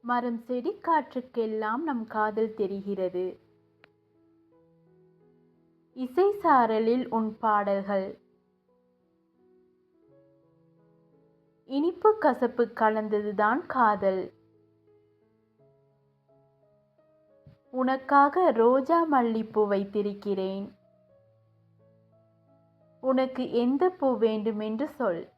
மரம் செடி காற்றுக்கெல்லாம் நம் காதல் தெரிகிறது. இசை சாரலில் உன் பாடல்கள். இனிப்பு கசப்பு கலந்ததுதான் காதல். உனக்காக ரோஜா மல்லிப்பூ வைத்திருக்கிறேன். உனக்கு எந்த பூ வேண்டுமென்று சொல்.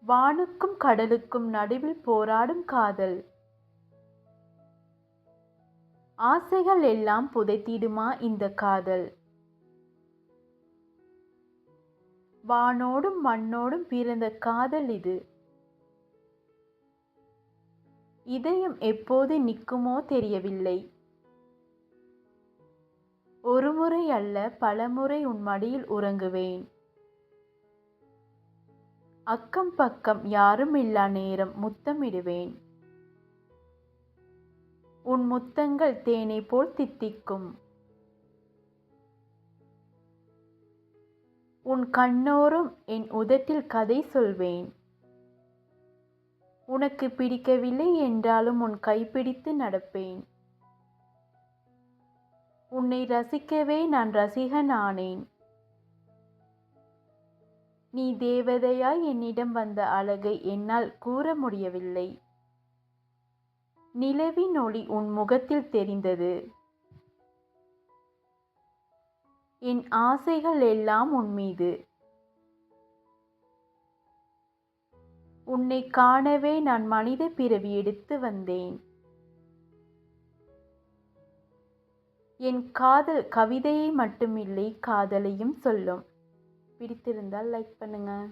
வானுக்கும் கடலுக்கும் நடுவில் போராடும் காதல். ஆசைகள் எல்லாம் புதைத்திடுமா இந்த காதல். வானோடும் மண்ணோடும் பிறந்த காதல் இது. இதயம் எப்போது நிற்குமோ தெரியவில்லை. ஒரு முறை அல்ல பலமுறை உன் மடியில் உறங்குவேன். அக்கம் பக்கம் யாரும் இல்லா நேரம் முத்தமிடுவேன். உன் முத்தங்கள் தேனை போல் தித்திக்கும். உன் கண்ணோரம் என் உதட்டில் கதை சொல்வேன். உனக்கு பிடிக்கவில்லை என்றாலும் உன் கைப்பிடித்து நடப்பேன். உன்னை ரசிக்கவே நான் ரசிகன் ஆனேன். நீ தேவதையாய் என்னிடம் வந்த அழகை என்னால் கூற முடியவில்லை. நிலவின் ஒளி உன் முகத்தில் தெரிந்தது. என் ஆசைகள் எல்லாம் உன் மீது. உன்னை காணவே நான் மனித பிறவி எடுத்து வந்தேன். என் காதல் கவிதையை மட்டுமில்லை காதலையும் சொல்லும். பிடித்திருந்தால் லைக் பண்ணுங்க.